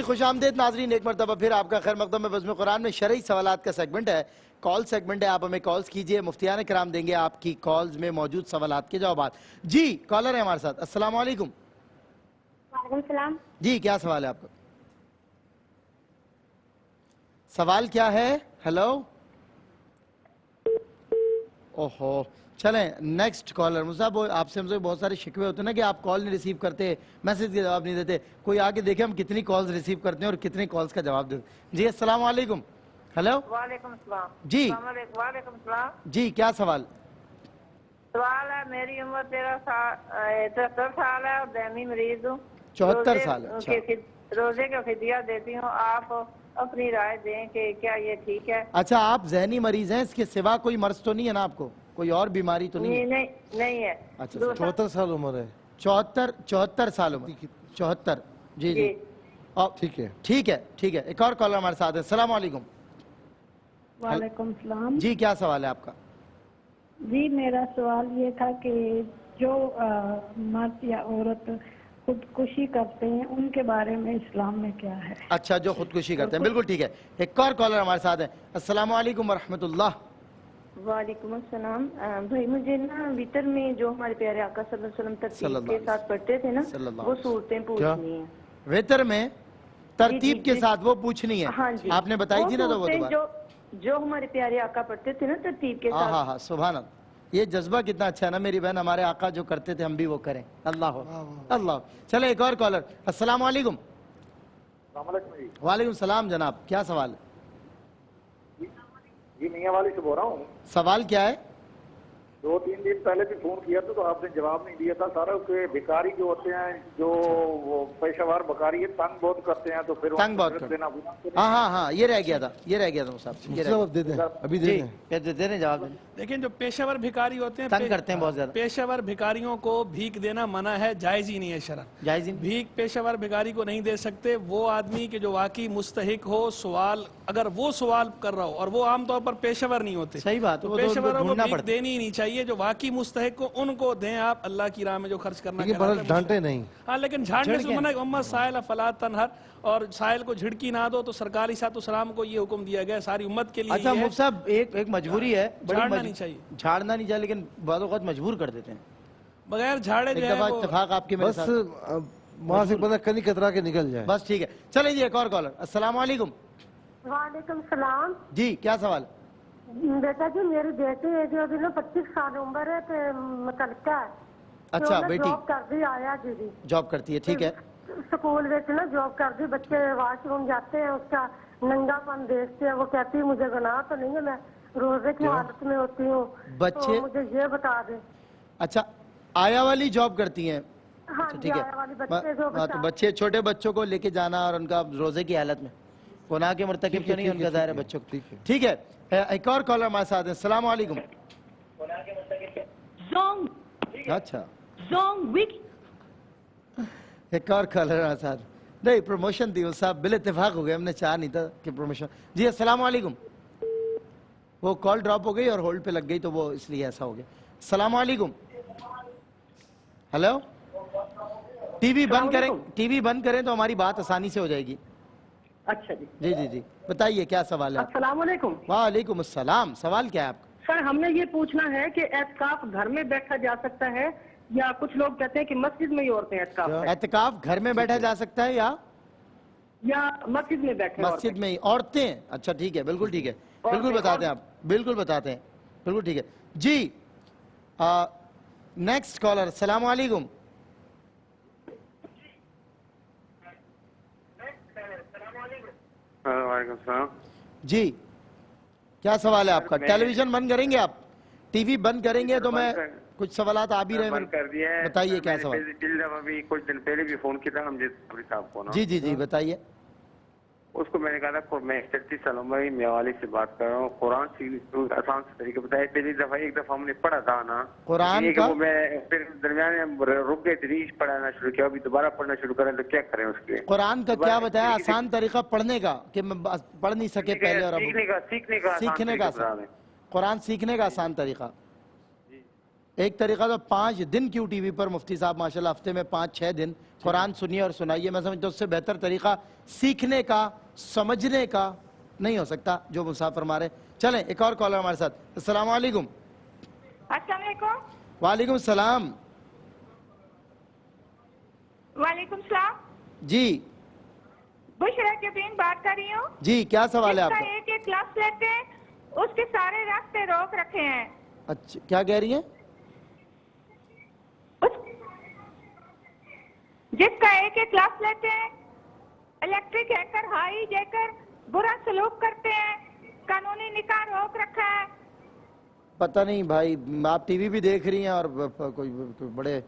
خوش آمدید ناظرین، ایک مرتبہ پھر آپ کا خیر مقدم ہے بزم قرآن میں شرعی سوالات کا سیگمنٹ ہے، کال سیگمنٹ ہے۔ آپ ہمیں کالز کیجئے، مفتیان کرام دیں گے آپ کی کالز میں موجود سوالات کے جوابات۔ جی کالر ہے ہمارے ساتھ، السلام علیکم۔ وعلیکم السلام۔ جی کیا سوال ہے آپ کا؟ سوال کیا ہے؟ ہیلو، اوہو، چلیں نیکسٹ کالر۔ مصعب آپ سے مجھے بہت سارے شکوے ہوتے ہیں نا کہ آپ کال نہیں ریسیو کرتے، میسج کے جواب نہیں دیتے۔ کوئی آگے دیکھیں ہم کتنی کالز ریسیو کرتے ہیں اور کتنی کالز کا جواب دیتے ہیں۔ جی السلام علیکم۔ ہیلو، وعلیکم السلام۔ جی وعلیکم السلام۔ جی کیا سوال؟ سوال ہے، میری عمر 73 سال ہے اور دائمی مریض ہوں۔ 74 سال ہے؟ اچھا، روزے کا فدیہ دیتی ہوں، آپ اپنی رائے دیں کہ کیا یہ ٹھیک ہے؟ اچھا آپ ذہنی مریض ہیں، اس کے سوا کوئی مرض تو نہیں ہے نا آپ کو؟ کوئی اور بیماری تو نہیں ہے؟ نہیں ہے۔ اچھا 74 سال عمر ہے۔ 74 سال عمر، 74۔ جی جی ٹھیک ہے، ٹھیک ہے ٹھیک ہے۔ ایک اور کالر ہمارے ساتھ ہے، السلام علیکم۔ وعلیکم السلام۔ جی کیا سوال ہے آپ کا؟ جی میرا سوال یہ تھا کہ جو مرد یا عورت خودکشی کرتے ہیں ان کے بارے میں اسلام میں کیا ہے؟ اچھا جو خودکشی کرتے ہیں، بالکل ٹھیک ہے۔ ایک اور کالر ہمارے ساتھ ہے، السلام علیکم ورحمۃ اللہ۔ وعلیکم السلام۔ بھائی مجھے نا وطر میں جو ہمارے پیارے آقا صلی اللہ علیہ وسلم ترتیب کے ساتھ پڑھتے تھے نا، وہ صورتیں پوچھنی ہیں۔ وطر میں ترتیب کے ساتھ وہ پوچھنی ہے؟ ہاں جی، آپ نے بتائی تھی نا تو وہ دوبارہ۔ جو ہمارے پیارے آقا پڑھتے تھے نا ترتیب کے ساتھ۔ ہاں ہاں سبحان اللہ، یہ جذبہ کتنا اچھا ہے نا میری بہن، ہمارے آقا جو کرتے تھے ہم بھی وہ کریں۔ اللہ اللہ۔ چلے ایک اور کالر، السلام علیکم۔ وعلیکم السلام جناب، کیا سوال ہے؟ جی میاں والی سے بول رہا ہوں۔ سوال کیا ہے؟ 2-3 دن پہلے بھی فون کیا تھا تو آپ نے جواب نہیں دیا تھا۔ سارا کہ بھکاری جو ہوتے ہیں، جو وہ پیشہ وار بھکاری ہے، تنگ بہت کرتے ہیں تو پھر تنگ بہت کرتے ہیں۔ ہاں ہاں یہ رہ گیا تھا جواب دے دیں، ابھی دے دیں۔ دے دیں جواب۔ لیکن جو پیشہ ور بھکاری ہوتے ہیں، تنگ کرتے ہیں بہت زیادہ۔ پیشہ ور بھکاریوں کو بھیک دینا منع ہے، جائز ہی نہیں ہے شرعن۔ جائز ہی بھیک پیشہ ور بھکاری کو نہیں دے سکتے وہ آدمی کہ جو واقعی مستحق ہو سوال، اگر وہ سوال کر رہا ہو، اور وہ عام طور پر پیشہ ور نہیں ہوتے۔ صحیح بات، تو پیشہ وروں کو بھیک دینی ہی نہیں چاہیے، جو واقعی مستحق کو ان کو دیں آپ، اللہ کی راہ میں جو خرچ کرنا لیکن برس ڈھانٹے نہیں۔ ہاں لیکن جھاڑنے سے منع ہے، امت سائل فلا تنہر، اور سائل کو جھڑکی نہ دو۔ تو سرکار علیہ السلام کو یہ حکم دیا گیا ساری امت کے لیے۔ اچھا مفتی صاحب ایک مجبوری ہے، جھاڑنا نہیں چاہیے، جھاڑنا نہیں چاہیے، لیکن بعض اوقات مجبور کر دیتے ہیں بغیر جھاڑے جو ایک ہے دفعہ وہ اتفاق آپ کے میرے بس ساتھ۔ وہاں سے بندہ کنی کترا کے نکل جائے۔ بس ٹھیک ہے، چلیں جی ایک اور کالر، السلام علیکم۔ وعلیکم السلام۔ جی کیا سوال؟ بیٹا جی میری بیٹی ہے جو ابھی 25 سال عمر ہے تو متعلقہ ہے۔ اچھا بیٹی جاب کر دی آیا جی جی جاب کرتی ہے، ٹھیک ہے۔ سکول نا جاب کر دی، بچے واش روم جاتے ہیں، اس کا ننگا پن دیکھتے ہیں، وہ کہتی ہے مجھے گناہ تو نہیں ہے، میں روزے کی حالت میں ہوتی ہوں، بچے مجھے یہ بتا دیں۔ اچھا آیا والی جاب کرتی ہیں؟ ہاں جی، آیا والی بچے جو تو بچے چھوٹے بچوں کو لے کے جانا اور ان کا روزے کی حالت میں گناہ کے مرتکب تو نہیں ان کا ظاہر ہے بچوں کو، ٹھیک ہے۔ ایک اور کالر ہمارے ساتھ ہے، السلام علیکم۔ اچھا ایک اور کالر ہمارے ساتھ، نہیں پروموشن تھی وہ صاحب، بال اتفاق ہو گئے، ہم نے چاہ نہیں تھا کہ پروموشن۔ جی السلام علیکم، وہ کال ڈراپ ہو گئی اور ہولڈ پہ لگ گئی تو وہ اس لیے ایسا ہو گیا۔ السلام علیکم۔ ہیلو، ٹی وی بند کریں تو ہماری بات آسانی سے ہو جائے گی۔ اچھا جی جی جی جی بتائیے کیا سوال ہے؟ السلام علیکم۔ وعلیکم السلام، سوال کیا ہے آپ کا؟ سر ہم نے یہ پوچھنا ہے کہ اعتکاف گھر میں بیٹھا جا سکتا ہے یا کچھ لوگ کہتے ہیں کہ مسجد میں ہی عورتیں اعتکاف کریں؟ اعتکاف گھر میں بیٹھا جا سکتا ہے یا مسجد میں بیٹھے؟ مسجد میں ہی عورتیں؟ اچھا ٹھیک ہے، بالکل ٹھیک ہے، بالکل بتاتے ہیں آپ، بالکل بتاتے ہیں، بالکل ٹھیک ہے۔ جی نیکسٹ کالر، السلام علیکم۔ وعلیکم السلام۔ جی کیا سوال ہے آپ کا؟ ٹیلی ویژن بند کریں گے آپ؟ ٹی وی بند کریں گے تو میں کچھ سوالات آ بھی رہے ہیں، بتائیے کیا سوال؟ ابھی کچھ دن پہلے بھی فون کیا تھا ہم صاحب کو نا، جی جی جی بتائیے۔ اس کو میں نے کہا تھا میں 33 سال عمر میاوالی سے بات کر رہا ہوں، قرآن آسان سے طریقے بتایا۔ پہلی دفعہ ایک دفعہ ہم نے پڑھا تھا نا قرآن کا، میں پھر درمیان رک گئے تھے، پڑھانا شروع کیا، ابھی دوبارہ پڑھنا شروع کریں تو کیا کریں اس کے؟ قرآن کا کیا بتایا آسان طریقہ پڑھنے کا کہ میں پڑھ نہیں سکے پہلے، اور سیکھنے کا قرآن سیکھنے کا آسان طریقہ؟ ایک طریقہ تو 5 دن کیوں ٹی وی پر مفتی صاحب ماشاءاللہ ہفتے میں 5-6 دن قرآن سنیے اور سنائیے. میں سمجھتا ہوں اس سے بہتر طریقہ سیکھنے کا سمجھنے کا نہیں ہو سکتا جو مصعب فرما رہے. چلیں ایک اور کالر ہمارے ساتھ. السلام علیکم. السلام علیکم. وعلیکم السلام. وعلیکم السلام. جی بشرا کے دن بات کر رہی ہوں. جی کیا سوال ہے آپ کا؟ ایک ایک کلاس لیتے ہیں اس کے سارے راستے روک رکھے ہیں. اچھا کیا کہہ رہی ہیں؟ جس کا ایک ایک کلاس لیتے ہیں الیکٹرک ہیکر ہائی جے کر برا سلوک کرتے ہیں, قانونی نکاح روک رکھا ہے. پتہ نہیں بھائی, آپ ٹی وی بھی دیکھ رہی ہیں اور کوئی بڑے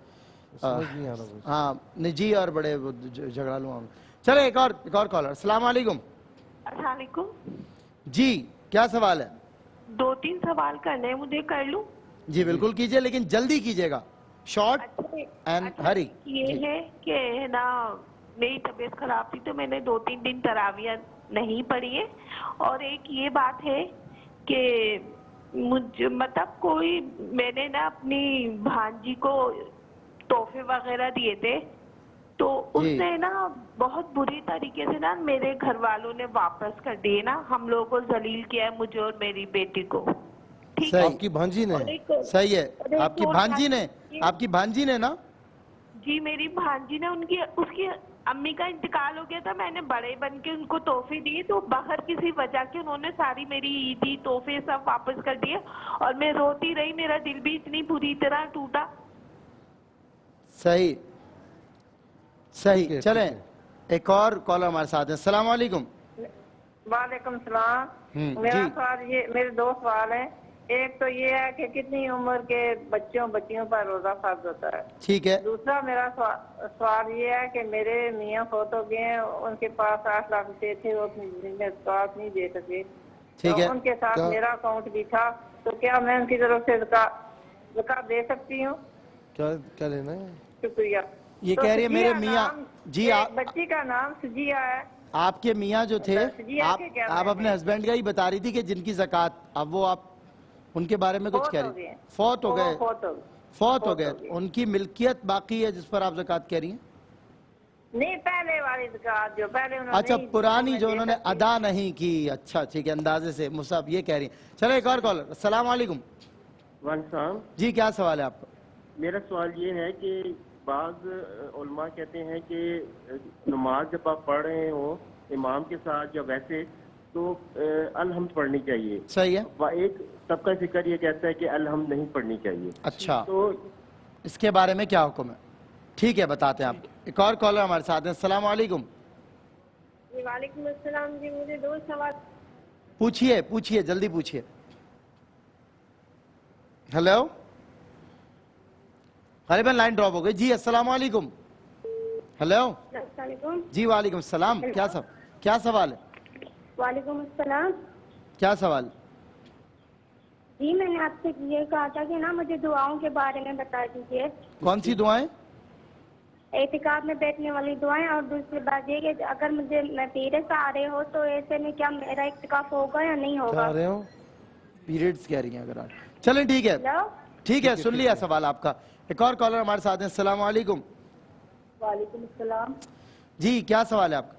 سمجھ نہیں آ رہا کچھ. ہاں نجی اور بڑے جھگڑالو ہوں. چلے ایک اور کالر. السلام علیکم. السلام علیکم. جی کیا سوال ہے؟ 2-3 سوال کرنے ہیں مجھے, کر لوں؟ جی بالکل کیجئے لیکن جلدی کیجئے گا, شارٹ اینڈ ہری. یہ ہے کہ نا میری طبیعت خراب تھی تو میں نے 2-3 دن تراویح نہیں پڑھی ہے, اور ایک یہ بات ہے کہ مجھے مطلب کوئی میں نے نا اپنی بھانجی کو تحفے وغیرہ دیے تھے تو اس نے نا بہت بری طریقے سے نا میرے گھر والوں نے واپس کر دیے نا, ہم لوگوں کو ذلیل کیا ہے مجھے اور میری بیٹی کو. آپ کی بھانجی نے؟ صحیح ہے, آپ کی بھانجی نے نا؟ جی میری بھانجی نے, اس کی امی کا انتقال ہو گیا تھا, میں نے بڑے بن کے ان کو تحفے دیے تو بغیر کسی وجہ کے انہوں نے ساری میری عیدی تحفے سب واپس کر دیے اور میں روتی رہی, میرا دل بھی اتنی بری طرح ٹوٹا. صحیح چلیں ایک اور کالر ہمارے ساتھ ہیں. السلام علیکم. وعلیکم السلام. میرا سوال یہ, میرے 2 سوال ہیں. ایک تو یہ ہے کہ کتنی عمر کے بچیوں پر روزہ فرض ہوتا ہے؟ ٹھیک ہے. دوسرا میرا سوال یہ ہے کہ میرے میاں فوت ہو گئے ہیں, ان کے پاس 8 لاکھ روپے تھے, وہ اپنی زندگی میں زکوٰۃ نہیں دے سکے. ٹھیک ہے. ان کے ساتھ میرا اکاؤنٹ بھی تھا, تو کیا میں ان کی طرف سے زکوٰۃ دے سکتی ہوں؟ کیا لینا ہے؟ شکریہ. یہ کہہ رہی ہے میرے میاں, جی بچی کا نام سجیہ ہے. آپ کے میاں جو تھے, آپ اپنے ہسبینڈ کا ہی بتا رہی تھی کہ جن کی زکوٰۃ, اب وہ آپ ان کے بارے میں کچھ کہہ رہی ہیں؟ فوت ہو گئے. ان کی ملکیت باقی ہے جس پر آپ زکوٰۃ کہہ رہی ہیں؟ نہیں, پہلے والی زکوٰۃ جو پہلے انہوں نے, اچھا پرانی جو انہوں نے ادا نہیں کی. اچھا ٹھیک ہے, اندازے سے مصعب یہ کہہ رہی ہیں. چلو ایک اور کالر. السلام علیکم. وعلیکم. جی کیا سوال ہے آپ کا؟ میرا سوال یہ ہے کہ بعض علماء کہتے ہیں کہ نماز جب آپ پڑھ رہے ہو امام کے ساتھ یا ویسے تو الحمد پڑھنی چاہیے. صحیح ہے. ایک سب کا ذکر یہ کہتا ہے کہ الحمد نہیں پڑھنی چاہیے. اچھا, تو اس کے بارے میں کیا حکم ہے؟ ٹھیک ہے بتاتے ہیں آپ کو. ایک اور کالر ہمارے ساتھ ہیں. السلام علیکم. وعلیکم السلام. جی مجھے 2 سوال. پوچھیے جلدی پوچھیے. ہیلو, غالباً لائن ڈراپ ہو گئی. جی السلام علیکم. ہیلو. السلام علیکم. جی وعلیکم السلام. کیا سوال ہے؟ وعلیکم السلام. کیا سوال؟ جی میں نے آپ سے یہ کہا تھا کہ نا مجھے دعاؤں کے بارے میں بتا دیجیے. کون سی دعائیں؟ اعتکاف میں بیٹھنے والی دعائیں, اور دوسری بات یہ کہ اگر مجھے پیریڈس آ رہے ہو تو ایسے میں کیا میرا اعتکاف ہوگا یا نہیں ہوگا؟ پیریڈز کہہ رہی ہیں اگر آپ. چلیں ٹھیک ہے, سن لیا سوال آپ کا. ایک اور کالر ہمارے ساتھ ہیں. السلام علیکم. وعلیکم السلام. جی کیا سوال ہے آپ کا؟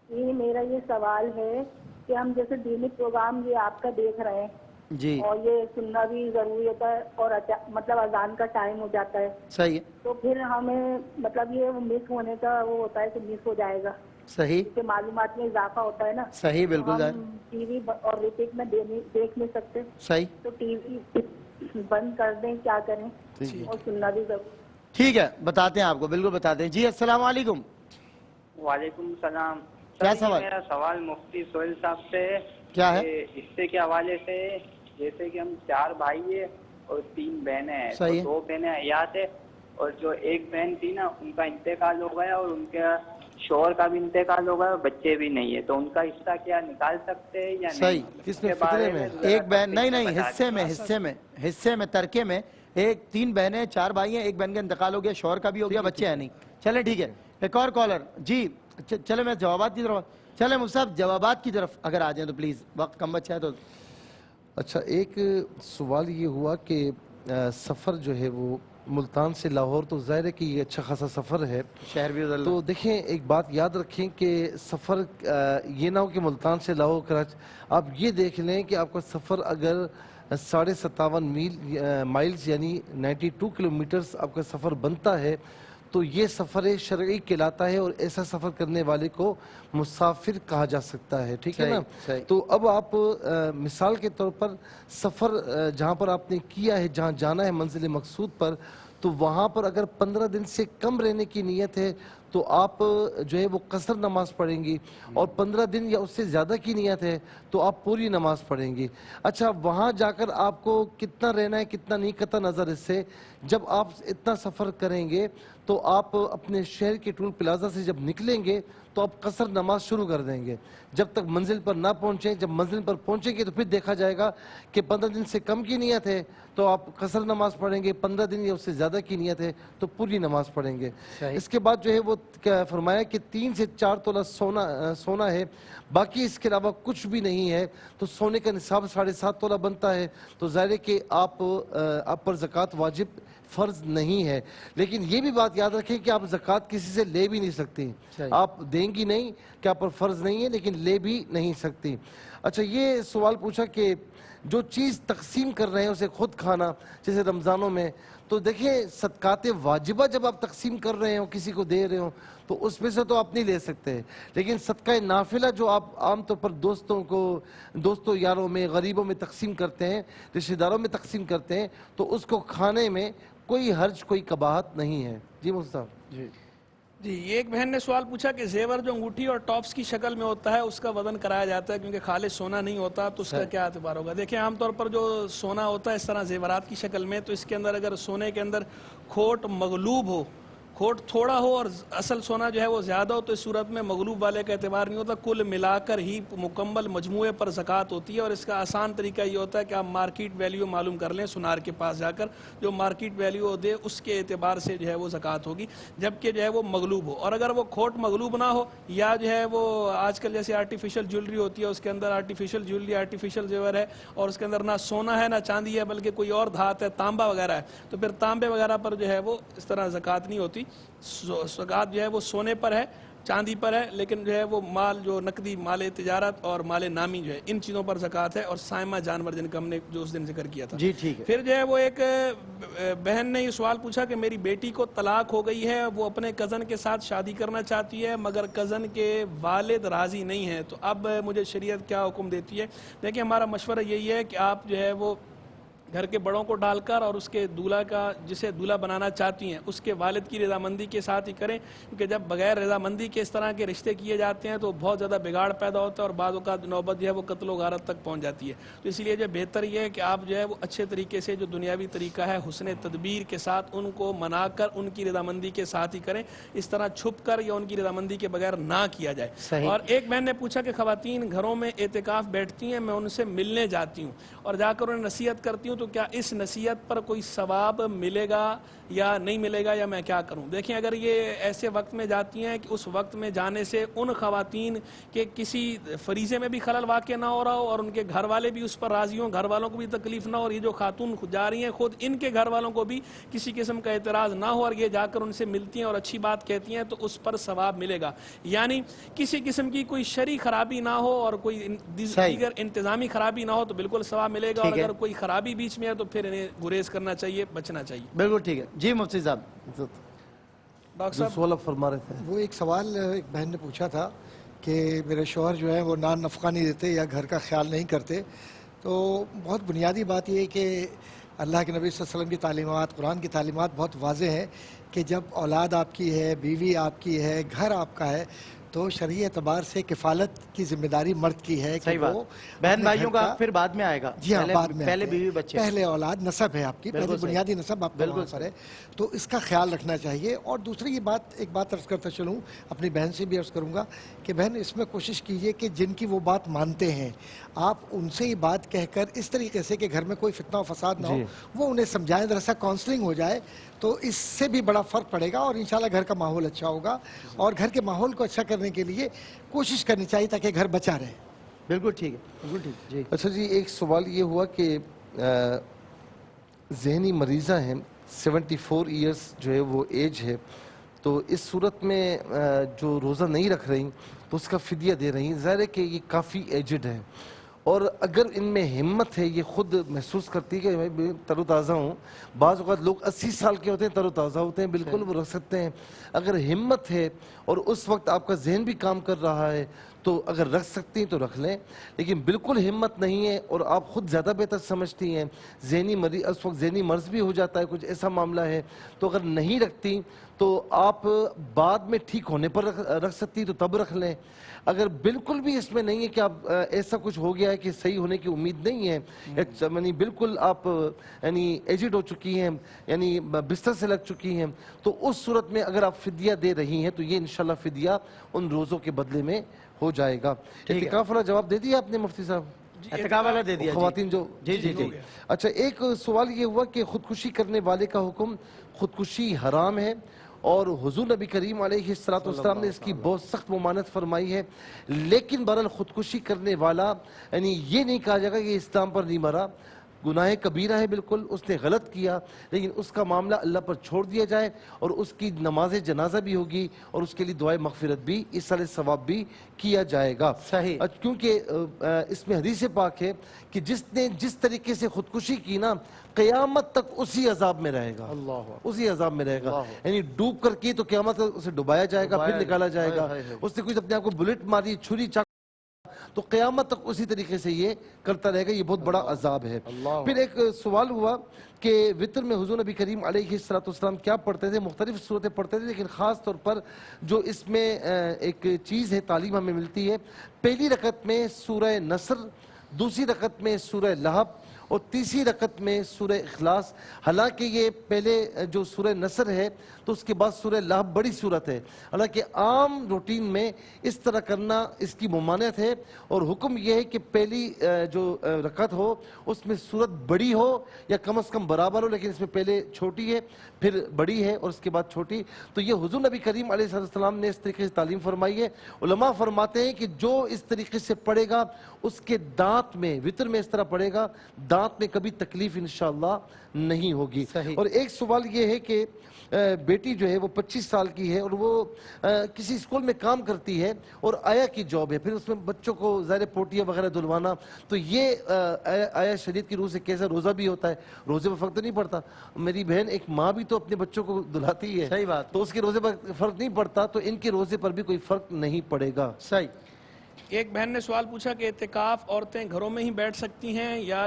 جی میرا یہ سوال ہے کہ ہم جیسے دینی پروگرام یہ آپ کا دیکھ رہے ہیں جی, اور یہ سننا بھی ضروری ہوتا ہے, اور مطلب اذان کا ٹائم ہو جاتا ہے. صحیح ہے. تو پھر ہمیں مطلب یہ مس ہونے کا وہ ہوتا ہے کہ مس ہو جائے گا. صحیح. کہ معلومات میں اضافہ ہوتا ہے نا. صحیح بالکل. ٹی وی اور ریپیٹ میں دیکھ نہیں سکتے. صحیح. تو ٹی وی بند کر دیں, کیا کریں, اور سننا بھی ضروری. ٹھیک ہے بتاتے ہیں آپ کو, بالکل بتاتے ہیں. جی السلام علیکم. وعلیکم السلام. کیا سوال؟ میرا سوال مفتی سہیل صاحب سے کیا ہے؟ حصے کے حوالے سے, جیسے کہ ہم 4 بھائی ہیں اور 3 بہنیں ہیں. 2 بہنیں حیات ہے, اور جو ایک بہن تھی نا ان کا انتقال ہو گیا, اور ان کے شوہر کا بھی انتقال ہو گیا, اور بچے بھی نہیں ہے, تو ان کا حصہ کیا نکال سکتے ہیں یا نہیں؟ صحیح. کس میں فطرے میں؟ ایک بہن نہیں, حصے میں ترکے میں 3 بہنیں 4 بھائی ہیں, ایک بہن کا انتقال ہو گیا, شوہر کا بھی ہو گیا, بچے ہیں نہیں. چلیں ٹھیک ہے. ایک اور کالر. جی چلے میں جوابات کی طرف, چلیں مصعب جوابات کی طرف اگر آ جائیں تو پلیز, وقت کم بچا ہے تو. اچھا, ایک سوال یہ ہوا کہ سفر جو ہے وہ ملتان سے لاہور تو ظاہر ہے کہ یہ اچھا خاصا سفر ہے شہر بھی تو دیکھیں ایک بات یاد رکھیں کہ سفر یہ نہ ہو کہ ملتان سے لاہور کراچی آپ یہ دیکھ لیں کہ آپ کا سفر اگر 57.5 مائلز یعنی 92 کلومیٹرز آپ کا سفر بنتا ہے تو یہ سفر شرعی کہلاتا ہے اور ایسا سفر کرنے والے کو مسافر کہا جا سکتا ہے ٹھیک ہے نا تو اب آپ مثال کے طور پر سفر جہاں پر آپ نے کیا ہے جہاں جانا ہے منزل مقصود پر تو وہاں پر اگر 15 دن سے کم رہنے کی نیت ہے تو آپ جو ہے وہ قصر نماز پڑھیں گی اور 15 دن یا اس سے زیادہ کی نیت ہے تو آپ پوری نماز پڑھیں گی اچھا وہاں جا کر آپ کو کتنا رہنا ہے کتنا نہیں قطع نظر اس سے جب آپ اتنا سفر کریں گے تو آپ اپنے شہر کے ٹول پلازا سے جب نکلیں گے تو آپ قصر نماز شروع کر دیں گے جب تک منزل پر نہ پہنچیں جب منزل پر پہنچیں گے تو پھر دیکھا جائے گا کہ 15 دن سے کم کی نیت ہے تو آپ قصر نماز پڑھیں گے 15 دن یا اس سے زیادہ کی نیت ہے تو پوری نماز پڑھیں گے اس کے بعد جو ہے وہ فرمایا کہ 3 سے 4 تولہ سونا ہے باقی اس کے علاوہ کچھ بھی نہیں ہے تو سونے کا نصاب 7.5 تولہ بنتا ہے تو ظاہر ہے کہ آپ پر زکوٰۃ واجب فرض نہیں ہے لیکن یہ بھی بات یاد رکھیں کہ آپ زکوٰۃ کسی سے لے بھی نہیں سکتی آپ دیں گی نہیں کہ آپ پر فرض نہیں ہے لیکن لے بھی نہیں سکتی اچھا یہ سوال پوچھا کہ جو چیز تقسیم کر رہے ہیں اسے خود کھانا جیسے رمضانوں میں تو دیکھیں صدقات واجبہ جب آپ تقسیم کر رہے ہوں کسی کو دے رہے ہوں تو اس میں سے تو آپ نہیں لے سکتے لیکن صدقہ نافلہ جو آپ عام طور پر دوستوں یاروں میں غریبوں میں تقسیم کرتے ہیں رشتہ داروں میں تقسیم کرتے ہیں تو اس کو کھانے میں کوئی حرج کوئی قباحت نہیں ہے جی مصطفیٰ جی ایک بہن نے سوال پوچھا کہ زیور جو انگوٹھی اور ٹاپس کی شکل میں ہوتا ہے اس کا وزن کرایا جاتا ہے کیونکہ خالص سونا نہیں ہوتا تو اس کا کیا اعتبار ہوگا دیکھیں عام طور پر جو سونا ہوتا ہے اس طرح زیورات کی شکل میں تو اس کے اندر اگر سونے کے اندر کھوٹ مغلوب ہو کھوٹ تھوڑا ہو اور اصل سونا جو ہے وہ زیادہ ہو تو اس صورت میں مغلوب والے کا اعتبار نہیں ہوتا کل ملا کر ہی مکمل مجموعے پر زکوٰۃ ہوتی ہے اور اس کا آسان طریقہ یہ ہوتا ہے کہ آپ مارکیٹ ویلیو معلوم کر لیں سنار کے پاس جا کر جو مارکیٹ ویلیو دے اس کے اعتبار سے جو ہے وہ زکوٰۃ ہوگی جبکہ جو ہے وہ مغلوب ہو اور اگر وہ کھوٹ مغلوب نہ ہو یا جو ہے وہ آج کل جیسے آرٹیفیشل جیولری ہوتی ہے اس کے اندر آرٹیفیشل جیولری آرٹیفیشل زیور ہے اور اس کے اندر نہ سونا ہے نہ چاندی ہے بلکہ کوئی اور دھات ہے تانبا وغیرہ ہے تو پھر تانبے وغیرہ پر جو ہے وہ اس طرح زکوٰۃ نہیں ہوتی زکوٰۃ جو ہے وہ سونے پر ہے چاندی پر ہے لیکن جو ہے وہ مال جو نقدی مال تجارت اور مال نامی جو ہے ان چیزوں پر زکوٰۃ ہے اور سائمہ جانور جن کا ہم نے جو اس دن ذکر کیا تھا جی ٹھیک ہے پھر جو ہے وہ ایک بہن نے یہ سوال پوچھا کہ میری بیٹی کو طلاق ہو گئی ہے وہ اپنے کزن کے ساتھ شادی کرنا چاہتی ہے مگر کزن کے والد راضی نہیں ہیں تو اب مجھے شریعت کیا حکم دیتی ہے دیکھیں ہمارا مشورہ یہی ہے کہ آپ جو ہے وہ گھر کے بڑوں کو ڈال کر اور اس کے دولہا کا جسے دولہا بنانا چاہتی ہیں اس کے والد کی رضامندی کے ساتھ ہی کریں کیونکہ جب بغیر رضامندی کے اس طرح کے رشتے کیے جاتے ہیں تو بہت زیادہ بگاڑ پیدا ہوتا ہے اور بعض اوقات نوبت جو ہے وہ قتل و غارت تک پہنچ جاتی ہے تو اس لیے جو بہتر یہ ہے کہ آپ جو ہے وہ اچھے طریقے سے جو دنیاوی طریقہ ہے حسن تدبیر کے ساتھ ان کو منا کر ان کی رضامندی کے ساتھ ہی کریں اس طرح چھپ کر یا ان کی رضامندی کے بغیر نہ کیا جائے اور ایک بہن نے پوچھا کہ خواتین گھروں میں اعتکاف بیٹھتی ہیں میں ان سے ملنے جاتی ہوں اور جا کر انہیں نصیحت کرتی ہوں تو کیا اس نصیحت پر کوئی ثواب ملے گا یا نہیں ملے گا یا میں کیا کروں دیکھیں اگر یہ ایسے وقت میں جاتی ہیں کہ اس وقت میں جانے سے ان خواتین کے کسی فریضے میں بھی خلل واقع نہ ہو رہا ہو اور ان کے گھر والے بھی اس پر راضی ہوں گھر والوں کو بھی تکلیف نہ ہو اور یہ جو خاتون جا رہی ہیں خود ان کے گھر والوں کو بھی کسی قسم کا اعتراض نہ ہو اور یہ جا کر ان سے ملتی ہیں اور اچھی بات کہتی ہیں تو اس پر ثواب ملے گا یعنی کسی قسم کی کوئی شرعی خرابی نہ ہو اور کوئی دیگر انتظامی خرابی نہ ہو تو بالکل ثواب ملے گا اور اگر کوئی خرابی بیچ میں ہے تو پھر انہیں گریز کرنا چاہیے بچنا چاہیے بالکل ٹھیک ہے جی مفتی صاحب ڈاکٹر صاحب سوال فرما رہے تھے وہ ایک سوال ایک بہن نے پوچھا تھا کہ میرے شوہر جو ہے وہ نان نفقہ نہیں دیتے یا گھر کا خیال نہیں کرتے تو بہت بنیادی بات یہ ہے کہ اللہ کے نبی صلی اللہ علیہ وسلم کی تعلیمات قرآن کی تعلیمات بہت واضح ہیں کہ جب اولاد آپ کی ہے بیوی آپ کی ہے گھر آپ کا ہے تو شرعی اعتبار سے کفالت کی ذمہ داری مرد کی ہے کہ وہ بہن بھائیوں کا پھر بعد میں آئے گا جی ہاں بعد میں پہلے بیوی بچے پہلے اولاد نسب ہے آپ کی پہلے بنیادی نسب آپ کا وہاں پر ہے تو اس کا خیال رکھنا چاہیے اور دوسری یہ بات ایک بات عرض کرتا چلوں اپنی بہن سے بھی عرض کروں گا کہ بہن اس میں کوشش کیجئے کہ جن کی وہ بات مانتے ہیں آپ ان سے ہی بات کہہ کر اس طریقے سے کہ گھر میں کوئی فتنہ و فساد نہ ہو وہ انہیں سمجھائیں ذرا سا کاؤنسلنگ ہو جائے تو اس سے بھی بڑا فرق پڑے گا اور انشاءاللہ گھر کا ماحول اچھا ہوگا اور گھر کے ماحول کو اچھا کرنے کے لیے کوشش کرنی چاہیے تاکہ گھر بچا رہے بالکل ٹھیک ہے بالکل ٹھیک جی اچھا جی ایک سوال یہ ہوا کہ ذہنی مریضہ ہیں, 74 ایئرس جو ہے وہ ایج ہے, تو اس صورت میں جو روزہ نہیں رکھ رہی تو اس کا فدیہ دے رہی ہیں. ظاہر ہے کہ یہ کافی ایجڈ ہے, اور اگر ان میں ہمت ہے, یہ خود محسوس کرتی ہے کہ میں تر و تازہ ہوں. بعض اوقات لوگ 80 سال کے ہوتے ہیں, تر و تازہ ہوتے ہیں, بالکل وہ رکھ سکتے ہیں. اگر ہمت ہے اور اس وقت آپ کا ذہن بھی کام کر رہا ہے تو اگر رکھ سکتی ہیں تو رکھ لیں. لیکن بالکل ہمت نہیں ہے اور آپ خود زیادہ بہتر سمجھتی ہیں, اس وقت ذہنی مرض بھی ہو جاتا ہے, کچھ ایسا معاملہ ہے, تو اگر نہیں رکھتی تو آپ بعد میں ٹھیک ہونے پر رکھ سکتی تو تب رکھ لیں. اگر بالکل بھی اس میں نہیں ہے کہ آپ ایسا کچھ ہو گیا ہے کہ صحیح ہونے کی امید نہیں ہے, یعنی بالکل آپ یعنی ایجڈ ہو چکی ہیں, یعنی بستر سے لگ چکی ہیں, تو اس صورت میں اگر آپ فدیہ دے رہی ہیں تو یہ انشاءاللہ فدیہ ان روزوں کے بدلے میں ہو جائے گا. اعتکاف والا جواب دے دیا آپ نے مفتی صاحب؟ اعتکاف والا دے دیا خواتین جو جی. اچھا, ایک سوال یہ ہوا کہ خودکشی کرنے والے کا حکم, خودکشی حرام ہے اور حضور نبی کریم علیہ السلام نے اس کی بہت سخت ممانعت فرمائی ہے, لیکن بہرحال خودکشی کرنے والا یعنی یہ نہیں کہا جائے گا کہ اسلام پر نہیں مرا, گناہ کبیرہ ہے بالکل, اس نے غلط کیا, لیکن اس کا معاملہ اللہ پر چھوڑ دیا جائے اور اس کی نماز جنازہ بھی ہوگی اور اس کے لیے دعائے مغفرت بھی, ایصال ثواب بھی کیا جائے گا. صحیح, کیونکہ اس میں حدیث پاک ہے کہ جس نے جس طریقے سے خودکشی کی نا, قیامت تک اسی عذاب میں رہے گا, اسی عذاب میں رہے گا. یعنی ڈوب کر کی تو قیامت تک اسے ڈبایا جائے گا, پھر نکالا جائے گا. اس نے کچھ اپنے آپ کو بلٹ ماری, چھری چاقو, تو قیامت تک اسی طریقے سے یہ کرتا رہے گا. یہ بہت بڑا عذاب ہے. پھر ایک سوال ہوا کہ وتر میں حضور نبی کریم علیہ السلام کیا پڑھتے تھے؟ مختلف صورتیں پڑھتے تھے, لیکن خاص طور پر جو اس میں ایک چیز ہے, تعلیم ہمیں ملتی ہے. پہلی رکعت میں سورہ نصر, دوسری رکعت میں سورہ لہب اور تیسری رکعت میں سورہ اخلاص. حالانکہ یہ پہلے جو سورہ نصر ہے تو اس کے بعد سورہ لہب بڑی صورت ہے, حالانکہ عام روٹین میں اس طرح کرنا اس کی ممانعت ہے, اور حکم یہ ہے کہ پہلی جو رکعت ہو اس میں صورت بڑی ہو یا کم از کم برابر ہو, لیکن اس میں پہلے چھوٹی ہے پھر بڑی ہے اور اس کے بعد چھوٹی. تو یہ حضور نبی کریم علیہ السلام نے اس طریقے سے تعلیم فرمائی ہے. علماء فرماتے ہیں کہ جو اس طریقے سے پڑھے گا اس کے دانت میں, وتر میں اس طرح پڑھے گا, دانت میں کبھی تکلیف انشاءاللہ نہیں ہوگی. اور ایک سوال یہ ہے کہ بیٹی جو ہے وہ 25 سال کی ہے اور وہ کسی اسکول میں کام کرتی ہے اور آیا کی جاب ہے, پھر اس میں بچوں کو ظاہر پوٹیاں وغیرہ دلوانا, تو یہ آیا شریعت کی روح سے کیسا؟ روزہ بھی ہوتا ہے, روزے پر فرق تو نہیں پڑتا. میری بہن ایک ماں بھی تو اپنے بچوں کو دلاتی ہے, صحیح بات, تو اس کے روزے پر فرق نہیں پڑتا, تو ان کے روزے پر بھی کوئی فرق نہیں پڑے گا. صحیح. ایک بہن نے سوال پوچھا کہ اعتکاف عورتیں گھروں میں ہی بیٹھ سکتی ہیں یا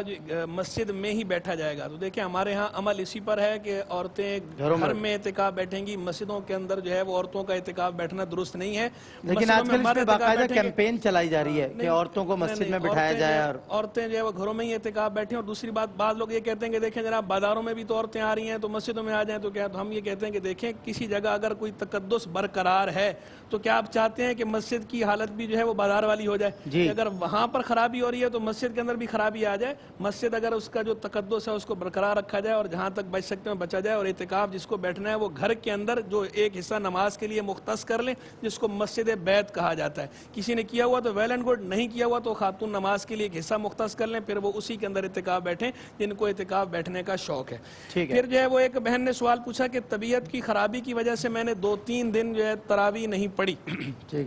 مسجد میں ہی بیٹھا جائے گا؟ تو دیکھیں ہمارے ہاں عمل اسی پر ہے کہ عورتیں گھر میں اعتکاف بیٹھیں گی, مسجدوں کے اندر جو ہے وہ عورتوں کا اعتکاف بیٹھنا درست نہیں ہے. لیکن آج کل اس پہ باقاعدہ کیمپین چلائی جا رہی ہے کہ عورتوں کو مسجد میں بٹھایا جائے, اور عورتیں جو ہے وہ گھروں میں ہی اعتکاف بیٹھیں. اور دوسری بات, بعض لوگ یہ کہتے ہیں کہ دیکھیں جناب بازاروں میں بھی تو عورتیں آ رہی ہیں تو مسجدوں میں آ جائیں تو کیا؟ تو ہم یہ کہتے ہیں کہ دیکھیں کسی جگہ اگر کوئی تقدس برقرار ہے تو کیا آپ چاہتے ہیں کہ مسجد کی حالت بھی جو ہے وہ بازار والی ہو جائے؟ اگر وہاں پر خرابی ہو رہی ہے تو مسجد کے اندر بھی خرابی آ جائے. مسجد اگر اس کا جو تقدس ہے اس کو برقرار رکھا جائے اور جہاں تک بچ سکتے ہیں بچا جائے, اور اعتکاف جس کو بیٹھنا ہے وہ گھر کے اندر جو ایک حصہ نماز کے لیے مختص کر لیں, جس کو مسجد بیت کہا جاتا ہے. کسی نے کیا ہوا تو ویل اینڈ گڈ, نہیں کیا ہوا تو خاتون نماز کے لیے ایک حصہ مختص کر لیں, پھر وہ اسی کے اندر اعتکاف بیٹھیں جن کو اعتکاف بیٹھنے کا شوق ہے. پھر جو ہے وہ ایک بہن نے سوال پوچھا کہ طبیعت کی خرابی کی وجہ سے میں نے 2-3 دن جو ہے تراویح نہیں پڑھی.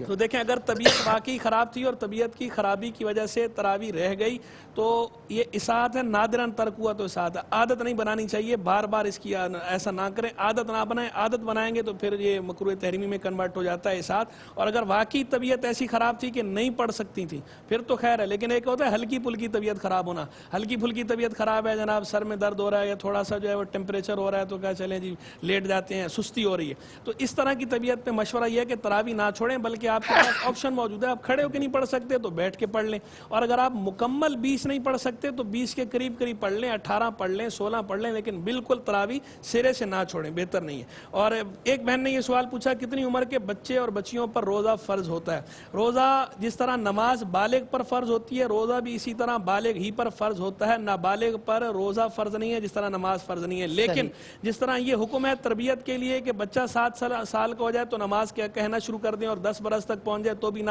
تو دیکھیں اگر طبیعت واقعی خراب تھی اور طبیعت کی خرابی کی وجہ سے تراویح رہ گئی تو یہ اساعت ہے, نادراً ترک ہوا تو اساعت ہے. عادت نہیں بنانی چاہیے, بار بار اس کی ایسا نہ کریں, عادت نہ بنائیں. عادت بنائیں گے تو پھر یہ مکروہ تحریمی میں کنورٹ ہو جاتا ہے اساعت. اور اگر واقعی طبیعت ایسی خراب تھی کہ نہیں پڑھ سکتی تھی پھر تو خیر ہے, لیکن ایک ہوتا ہے ہلکی پھلکی طبیعت خراب ہونا. ہلکی پھلکی طبیعت خراب ہے جناب, سر میں درد ہو رہا ہے یا تھوڑا سا جو ہے وہ ٹیمپریچر ہو رہا ہے تو کیا چلیں جی لیٹ جاتے ہیں, سستی ہو رہی ہے, تو اس طرح کی طبیعت پہ مشورہ یہ ہے کہ تراویح نہ چھوڑیں, بلکہ آپ کے پاس آپشن موجود ہے. آپ کھڑے ہو کے نہیں پڑھ سکتے تو بیٹھ کے پڑھ لیں, اور اگر آپ مکمل 20 نہیں پڑھ سکتے تو 20 کے قریب پڑھ لیں, 18 پڑھ لیں, 16 پڑھ لیں, لیکن بالکل تراویح سرے سے نہ چھوڑیں, بہتر نہیں ہے. اور ایک بہن نے یہ سوال پوچھا کتنی عمر کے بچے اور بچیوں پر روزہ فرض ہوتا ہے؟ روزہ جس طرح نماز بالغ پر فرض ہوتی ہے, روزہ بھی اسی طرح بالغ ہی پر فرض ہوتا ہے. نابالغ پر روزہ فرض نہیں ہے جس طرح نماز فرض نہیں ہے. لیکن جس طرح یہ حکم ہے تربیت کے لیے کہ بچہ 7 سال کا ہو جائے تو نماز کیا کہنا شروع کر دیں اور 10 برس تک پہنچ جائے تو بھی نہ